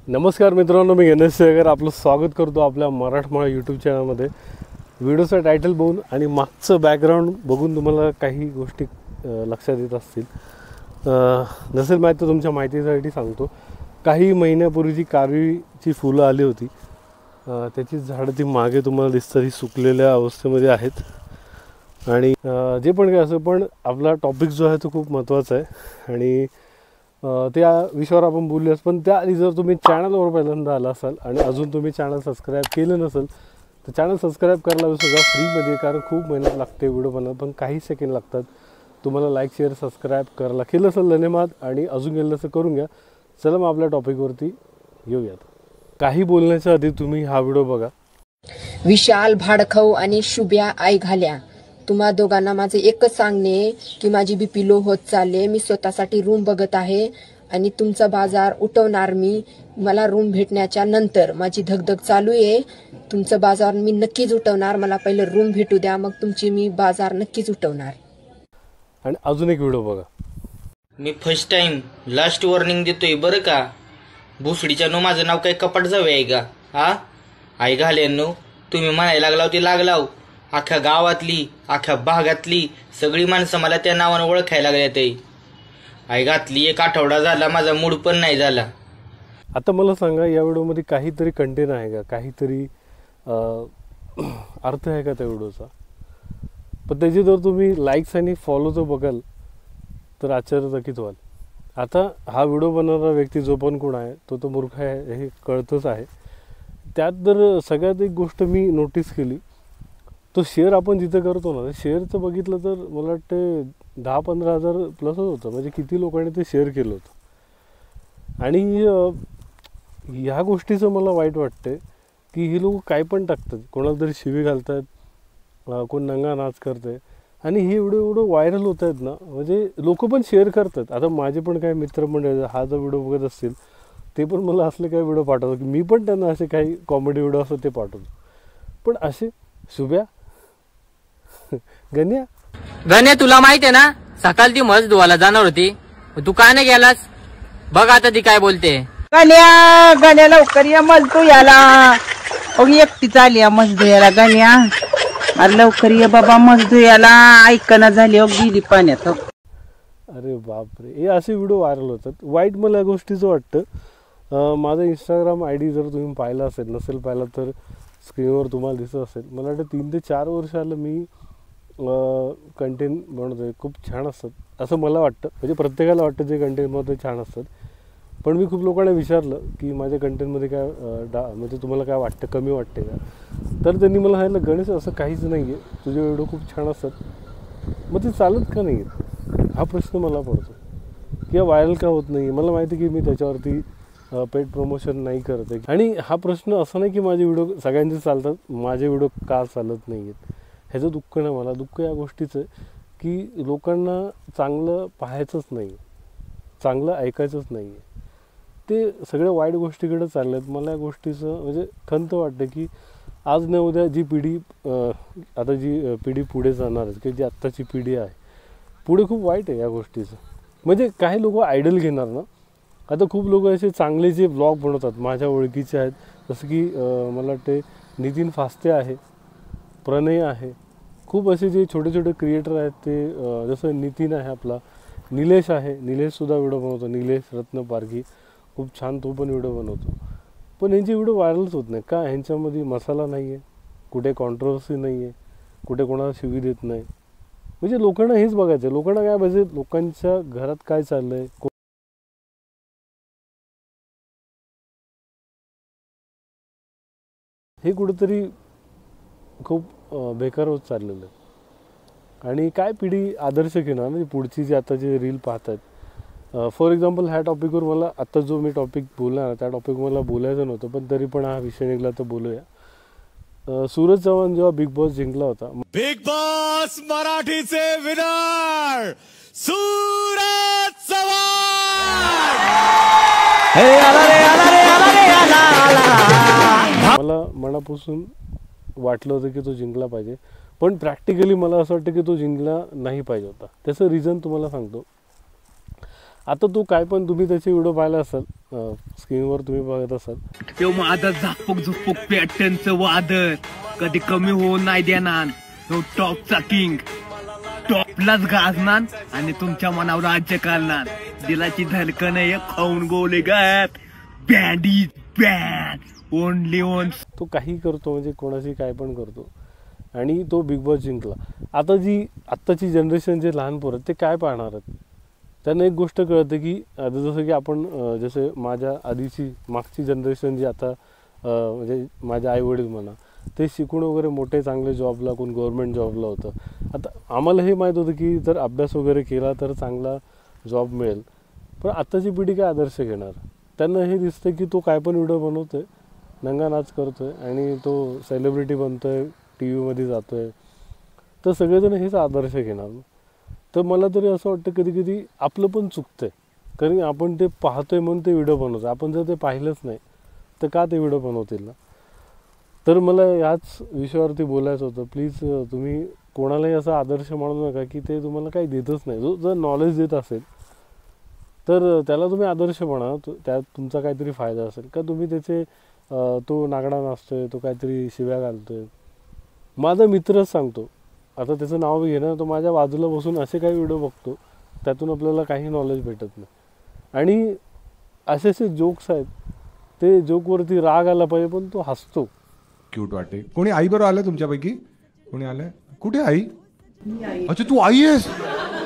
नमस्कार मित्रांनो, मी गणेश शेगर आपलं स्वागत करतो आपल्या मराठमोळा यूट्यूब चॅनलमध्ये. व्हिडिओचं टायटल बघून आणि मागचं बॅकग्राऊंड बघून तुम्हाला काही गोष्टी लक्षात येत असतील. नसेल माहीत तर तुमच्या माहितीसाठी सांगतो. काही महिन्यापूर्वी कारवीची फुलं आली होती, त्याची झाडं ती मागे तुम्हाला दिसतात ही सुकलेल्या अवस्थेमध्ये आहेत. आणि जे पण काय असं, पण आपला टॉपिक जो आहे तो खूप महत्त्वाचा आहे आणि त्या विषयावर आपण बोलूयाच. पण त्याआधी जर तुम्ही चॅनलवर पहिल्यांदा आला असाल आणि अजून तुम्ही चॅनल सबस्क्राईब केलं नसेल तर चॅनल सबस्क्राईब करायला विसरू फ्रीमध्ये, कारण खूप मेहनत लागते व्हिडिओ बनवायला, पण काही सेकंड लागतात. तुम्हाला लाईक शेअर सबस्क्राईब करायला केलं असेल धन्यवाद, आणि अजून गेलं असं करून घ्या. चला मग आपल्या टॉपिकवरती येऊयात. काही बोलण्याच्या आधी तुम्ही हा व्हिडिओ बघा. विशाल भाडखव आणि शुभ्या आई घाल्या, तुम्हा दोघांना माझे एकच सांगणे की माझी बीपी लो होत चालले. मी स्वतःसाठी रूम बघत आहे आणि तुमचा बाजार उठवणार मी. मला रूम भेटण्याच्या नंतर माझी धगधग चालू आहे. तुमचं बाजार मी नक्कीच उठवणार. मला पहिलं रूम भेटू द्या, मग तुमची मी बाजार नक्कीच उठवणार. आणि अजून एक व्हिडिओ बघा. मी फर्स्ट टाइम लास्ट वॉर्निंग देतोय बरं का. भोसडीच्या नो माझं नाव काय कपाट जावे आहे का? हा आई घाल्यांनो, तुम्ही म्हणायला लागलाव ती लागलाव. अख्ख्या गावातली अख्ख्या भागातली सगळी माणसं मला त्या नावानं ओळखायला लागल्यात. आई घातली एक आठवडा झाला, माझा मूड पण नाही झाला. आता मला सांगा, या व्हिडिओमध्ये काहीतरी कंटेंट आहे का, काहीतरी अर्थ आहे का त्या व्हिडिओचा? पण त्याची जर तुम्ही लाईक्स आणि फॉलो जर बघाल तर आश्चर्यचकित व्हाल. आता हा व्हिडिओ बनवणारा व्यक्ती जो पण कोण आहे तो मूर्ख आहे हे कळतंच आहे. त्यात जर सगळ्यात एक गोष्ट मी नोटीस केली, तो शेअर आपण जिथं करतो ना, शेअरचं बघितलं तर मला वाटतं 10-15 हजार प्लसच होतं. म्हणजे किती लोकांनी ते शेअर केलं होतं. आणि ह्या गोष्टीचं मला वाईट वाटतं की ही लोक काय पण टाकतात, कोणाला तरी शिवी घालतात, कोण नंगा नाच करत आहे, आणि हे एवढं व्हायरल होत आहेत ना, म्हणजे लोक पण शेअर करतात. आता माझे पण काही मित्रमंडळी हा जो व्हिडिओ बघत असतील ते पण मला असले काही व्हिडिओ पाठवतो की मी पण त्यांना असे काही कॉमेडी व्हिडिओ असतात ते पाठवतो. पण असे शुभ्या गण्या तुला माहित आहे ना, सकाळ ती म्हस धुवायला जाणार होती, तू का नाही गेलास? बघ आता ती काय बोलते. गण्या लवकर या, मज तू याला एकटी चाली या मज धुयाला. गण्या अरे लवकर ये बाबा, मज धुयाला. ऐकना झाली गेली पाण्यात. अरे बापरे, हे असे व्हिडिओ व्हायरल होतात. वाईट मला या गोष्टीचं वाटतं. माझं इंस्टाग्राम ID जर तुम्ही पाहिला असेल, नसेल पाहिला तर स्क्रीनवर तुम्हाला दिसत असेल. मला वाटतं 3 ते 4 वर्ष आलं मी कंटेंट बनवतो आहे. खूप छान असतात असं मला वाटतं. म्हणजे प्रत्येकाला वाटतं जे कंटेंट बनवतं छान असतात. पण मी खूप लोकांना विचारलं की माझ्या कंटेंटमध्ये काय म्हणजे तुम्हाला काय वाटतं, कमी वाटते का? तर त्यांनी मला सांगितलं, गणेश असं काहीच नाही आहे, तुझे व्हिडिओ खूप छान असतात, मग ते चालत का नाही आहेत? हा प्रश्न मला पडतो. किंवा व्हायरल का होत नाही? मला माहिती की मी त्याच्यावरती पेड प्रमोशन नाही करत आहे. आणि हा प्रश्न असा नाही की माझे व्हिडिओ सगळ्यांचे चालतात, माझे व्हिडिओ का चालत नाही आहेत ह्याचं दुःख नाही मला. दुःख या गोष्टीचं की लोकांना चांगलं पाहायचंच नाही, चांगलं ऐकायचंच नाही आहे, ते सगळ्या वाईट गोष्टीकडे चालले आहेत. मला या गोष्टीचं म्हणजे खंत वाटतं की आज न उद्या जी पिढी आता जी पिढी पुढे जाणार आहे, की जी आत्ताची पिढी आहे पुढे खूप वाईट आहे या गोष्टीचं. म्हणजे काही लोक आयडल घेणार ना. आता खूप लोक असे चांगले जे ब्लॉग बनवतात माझ्या ओळखीचे आहेत, जसं की मला वाटते नितीन फास्ते आहे, प्रणय आहे, खूप असे जे छोटे छोटे क्रिएटर आहेत ते, जसं नितीन आहे आपला, निलेश आहे, निलेशसुद्धा व्हिडिओ बनवतो, निलेश रत्नपारखी खूप छान, तो पण व्हिडिओ बनवतो. पण ह्यांचे व्हिडिओ व्हायरलच होत नाही का? ह्यांच्यामध्ये मसाला नाही आहे, कुठे कॉन्ट्रोवर्सी नाही आहे, कुठे कोणाला शिवी देत नाही. म्हणजे लोकांना हेच बघायचं, लोकांना काय पाहिजे, लोकांच्या घरात काय चाललं आहे, हे कुठेतरी खूप बेकार होत चाललेलं आहे. आणि काय पिढी आदर्श घेणार म्हणजे पुढची जी आता जे रील पाहत आहेत. फॉर एक्झाम्पल ह्या टॉपिकवर मला आता जो मी टॉपिक बोलणार त्या टॉपिक मला बोलायचं नव्हतं, पण तरी पण हा विषय निघाला तर बोलूया. सूरज चव्हाण जेव्हा बिग बॉस जिंकला होता, बिग बॉस मराठीचे विनर सूरज चव्हाण. मला मनापासून वाटलं होतं की तो जिंकला पाहिजे, पण प्रॅक्टिकली मला असं वाटतं की तो जिंकला नाही पाहिजे होता. त्याचं रिझन तुम्हाला सांगतो. आता तो काय पण तुम्ही त्याचे व्हिडिओ पाहिला असाल, स्क्रीनवर तुम्ही बघत असाल, तो माझा झापक झुपक पॅटर्नचं वादळ कधी कमी होऊन नाही देणार. तो टॉपचा किंग, टॉपलाच गाजणार आणि तुमच्या मनावर राज्य करणार. दिलाची धडकन एक खाऊन गोले गात. Band is band only on. तो काही करतो, म्हणजे कोणाशी काय पण करतो, आणि तो बिग बॉस जिंकला. आता आत्ताची जनरेशन जे लहान पोरं ते काय पाहणार आहेत? त्यांना एक गोष्ट कळते की आता जसं की आपण जसे माझ्या आधीची मागची जनरेशन जी आता म्हणजे माझे आईवडील म्हणा, ते शिकून वगैरे मोठे चांगले जॉबला, कोण गव्हर्नमेंट जॉबला होतं. आता आम्हाला हे माहीत होतं की जर अभ्यास वगैरे केला तर चांगला जॉब मिळेल. पण आत्ताची पिढी काय आदर्श घेणार? त्यांना हे दिसतं की तो काय पण व्हिडिओ बनवतोय, नंगा नाच करतोय आणि तो सेलिब्रिटी बनतोय, टी व्हीमध्ये जातोय, तर सगळेजण हेच आदर्श घेणार. तर मला तरी असं वाटतं कधी कधी आपलं पण चुकतंय, कारण आपण ते पाहतोय म्हणून ते व्हिडिओ बनवतो. आपण जर ते पाहिलंच नाही तर का ते व्हिडिओ बनवतील ना? तर मला याच विषयावरती बोलायचं होतं. प्लीज तुम्ही कोणालाही असा आदर्श मानू नका की ते तुम्हाला काही देतच नाही. जो जर नॉलेज देत असेल तर त्याला तुम्ही आदर्श म्हणा, त्यात तुमचा काहीतरी फायदा असेल. का तुम्ही त्याचे तो नागडा नाचतोय, तो काहीतरी शिव्या घालतोय. माझा मित्रच सांगतो, आता त्याचं नाव बी घेणं, तो माझ्या बाजूला बसून असे काही व्हिडिओ बघतो, त्यातून आपल्याला काही नॉलेज भेटत नाही. आणि असे जोक्स आहेत, ते जोकवरती राग आला पाहिजे पण तो हसतो. क्यूट वाटते. कोणी आई बरोबर आलं तुमच्यापैकी? कोणी आलंय? कुठे आई? अच्छा तू आई आहेस?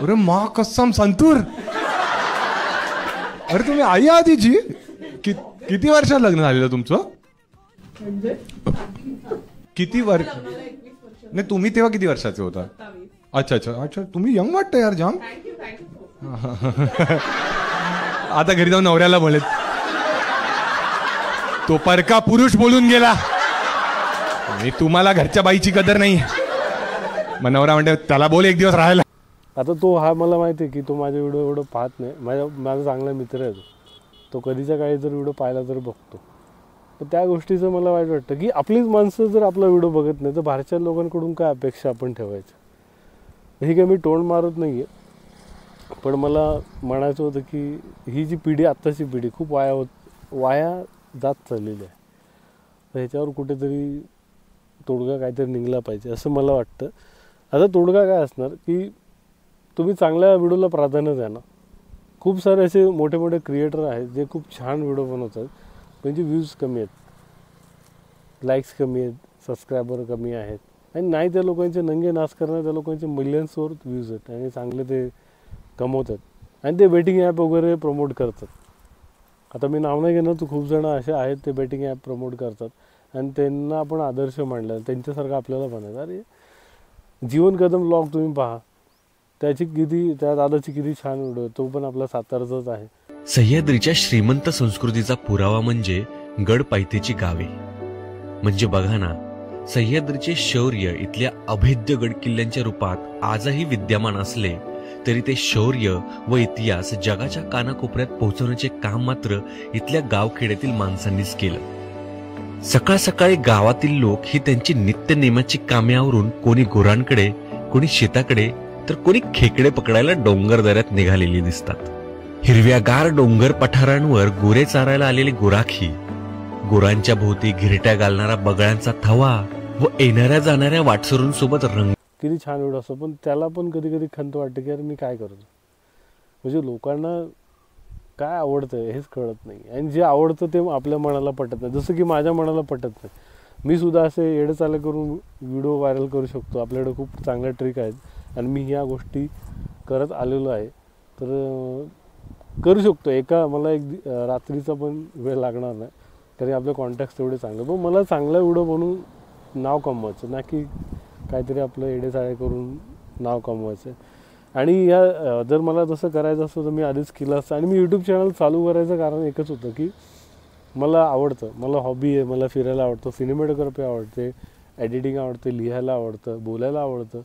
अरे मा कसम संतूर. अरे तुम्ही आई आहात तिची? किती वर्षात लग्न झालेलं तुमचं? किती वर्ष? नाही तुम्ही तेव्हा किती वर्षाचे होता? अच्छा अच्छा अच्छा, तुम्ही यंग वाटतं यार जाम. आता घरी जाऊन नवऱ्याला बोलेत, तो परका पुरुष बोलून गेला आणि तुम्हाला घरच्या बाईची कदर नाही. मग नवरा म्हणते त्याला बोल एक दिवस राहायला. आता तो हा मला माहिती आहे की तो माझे व्हिडिओ एवढं पाहत नाही. माझा चांगला मित्र आहे तो कधीच्या काळी जर व्हिडिओ पाहिला तर बघतो. तर त्या गोष्टीचं मला वाईट वाटतं की आपलीच माणसं जर आपला व्हिडिओ बघत नाही तर बाहेरच्या लोकांकडून काय अपेक्षा आपण ठेवायचं. हे काय मी तोंड मारत नाही आहे, पण मला म्हणायचं होतं की ही जी पिढी, आत्ताची पिढी खूप वाया जात चाललेली आहे. तर ह्याच्यावर कुठेतरी तोडगा काहीतरी निघला पाहिजे असं मला वाटतं. आता तोडगा काय असणार की तुम्ही चांगल्या व्हिडिओला प्राधान्य द्या ना. खूप सारे असे मोठे मोठे क्रिएटर आहेत जे खूप छान व्हिडिओ बनवतात, म्हणजे व्ह्यूज कमी आहेत, लाईक्स कमी आहेत, सबस्क्रायबर कमी आहेत, आणि नाही त्या लोकांचे नंगे नाच करणार, त्या लोकांचे मिलियन्सवर व्ह्यूज आहेत आणि चांगले ते कमवतात आणि ते बेटिंग ॲप वगैरे प्रमोट करतात. आता मी नाव नाही घेणार, तर खूप जण असे आहेत ते बेटिंग ॲप प्रमोट करतात आणि त्यांना आपण आदर्श मानला, त्यांच्यासारखं आपल्याला बनायचं. अरे जीवन कदम ब्लॉग तुम्ही पहा, त्या दादाची किती छान व्हिडिओ, तो पण आपला सातारचाच आहे. सह्याद्रीच्या श्रीमंत संस्कृतीचा पुरावा म्हणजे गड पायथ्याची गावे. म्हणजे बघा ना, सह्याद्रीचे शौर्य इथल्या अभेद्य गड किल्ल्यांच्या रूपात आजही विद्यमान असले तरी ते शौर्य व इतिहास जगाच्या कानाकोपऱ्यात पोहोचवण्याचे काम मात्र इथल्या गावखेड्यातील माणसांनीच केलं. सकाळ सकाळी गावातील लोक ही त्यांची नित्यनेमाची कामे आवरून कोणी गुरांकडे, कोणी शेताकडे, तर कोणी खेकडे पकडायला डोंगर दऱ्यात निघालेली दिसतात. हिरव्यागार डोंगर पठारांवर गुरे चारायला आलेली गुराखी, गुरांच्या भोवती घिरट्या घालणारा बगळ्यांचा थवा व येणाऱ्या जाणाऱ्या वाटसरूंसोबत रंग. किती छान व्हिडिओ असतो, पण त्याला पण कधी कधी खंत वाटते की अरे मी काय करतो. म्हणजे लोकांना काय आवडतं हेच कळत नाही, आणि जे आवडतं ते आपल्या मनाला पटत नाही. जसं की माझ्या मनाला पटत नाही. मी सुद्धा असे येडेचाले करून व्हिडिओ व्हायरल करू शकतो. आपल्याकडे खूप चांगल्या ट्रिक आहेत आणि मी ह्या गोष्टी करत आलेलो आहे. तर करू शकतो. मला एक रात्रीचा पण वेळ लागणार नाही, तरी आपले कॉन्टॅक्ट तेवढे चांगले. पण मला चांगला व्हिडिओ बनवून नाव कमवायचं, ना की काहीतरी आपलं येडेचाळे करून नाव कमवायचं. आणि जर मला तसं करायचं असतं तर मी आधीच केलं असतं. आणि मी यूट्यूब चॅनल चालू करायचं कारण एकच होतं की मला आवडतं, मला हॉबी आहे, मला फिरायला आवडतं, सिनेमॅटोग्राफी आवडते, एडिटिंग आवडते, लिहायला आवडतं, बोलायला आवडतं,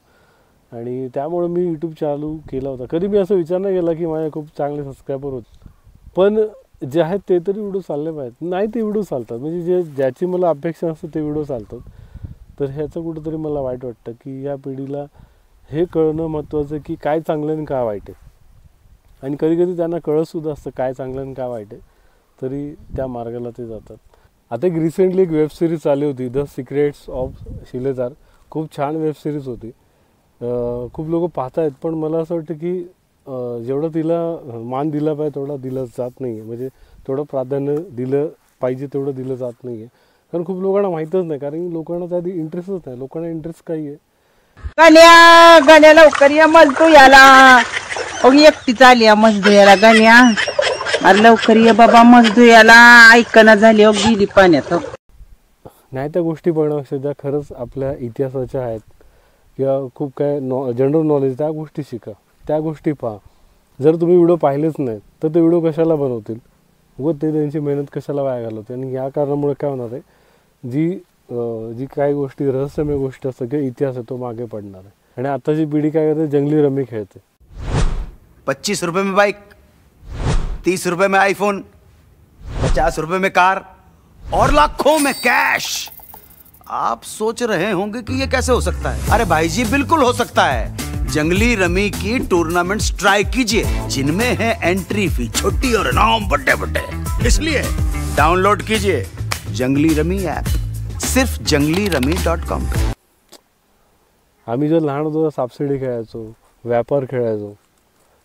आणि त्यामुळे मी यूट्यूब चालू केला होता. कधी मी असं विचार नाही केला की माझे खूप चांगले सबस्क्रायबर होते, पण जे आहेत ते तरी व्हिडिओ चालले पाहिजेत. नाही ते व्हिडिओ चालतात, म्हणजे ज्याची मला अपेक्षा असते ते व्हिडिओ चालतात. तर ह्याचं कुठंतरी मला वाईट वाटतं की या पिढीला हे कळणं महत्त्वाचं की काय चांगलं आणि काय वाईट आहे. आणि कधी कधी त्यांना कळतसुद्धा असतं काय चांगलं आणि काय वाईट आहे, तरी त्या मार्गाला ते जातात. आता एक रिसेंटली एक वेब सिरीज आली होती, द सिक्रेट्स ऑफ शिलेदार. खूप छान वेब सिरीज होती. खूप लोक पाहत आहेत, पण मला असं वाटतं की जेवढं तिला मान दिला पाहिजे तेवढा दिलं जात नाही आहे. म्हणजे तेवढं प्राधान्य दिलं पाहिजे तेवढं दिलं जात नाही आहे. कारण खूप लोकांना माहीतच नाही, कारण लोकांना त्याआधी इंटरेस्टच नाही. लोकांना इंटरेस्ट काही आहे. गण्या लवकर या मजदू याला. एकटीच आली या मजदू याला गण्या. अरे लवकर ये बाबा मजदू याला. ऐकना झाली गेली पाण्यात. नाही त्या गोष्टी बघण्यापेक्षा ज्या खरंच आपल्या इतिहासाच्या आहेत किंवा खूप काय जनरल नॉलेज, त्या गोष्टी शिका, त्या गोष्टी पहा. जर तुम्ही व्हिडिओ पाहिलेच नाहीत तर ते व्हिडिओ कशाला बनवतील व ते त्यांची मेहनत कशाला वाया घालवते. आणि या कारणामुळे काय होणार आहे, जी काही गोष्टी रहस्यमय गोष्टी असतात किंवा इतिहास आहे तो मागे पडणार आहे. आणि आताची पिढी काय करते, जंगली रमी खेळते. 25 रुपए में बाइक, 30 रुपए में आईफोन, 50 रुपए में कार और लाखों में कैश. आप सोच रहे होंगे कि ये कैसे हो सकता है. अरे भाई जी बिल्कुल हो सकता है. जंगली रमी की टूर्नामेंट ट्राई कीजिए, जिनमें है एंट्री फी छोटी और इनाम बड़े बड़े. इसलिए डाउनलोड कीजिए जंगली रमी ऐप, सिर्फ जंगलीरमी.com पे. आम्ही जर लहान होतो सापशिडी खेळायचो, व्यापार खेळायचो,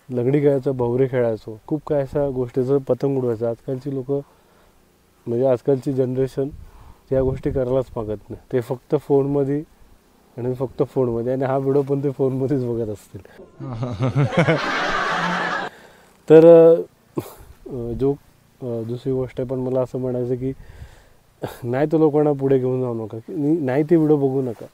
लंगडी खेळायचो, भवरे खेळायचो, खूप काय अशा गोष्टीचं पतंग उडवायचं. आजकालची लोक म्हणजे आजकालची जनरेशन या गोष्टी करायलाच मागत नाही. ते फक्त फोनमध्ये आणि फक्त फोनमध्ये, आणि हा व्हिडिओ पण ते फोनमध्येच बघत असतील. तर दुसरी गोष्ट आहे, पण मला असं म्हणायचं की नाही तर लोकांना पुढे घेऊन जाऊ नका, नाही ते व्हिडिओ बघू नका.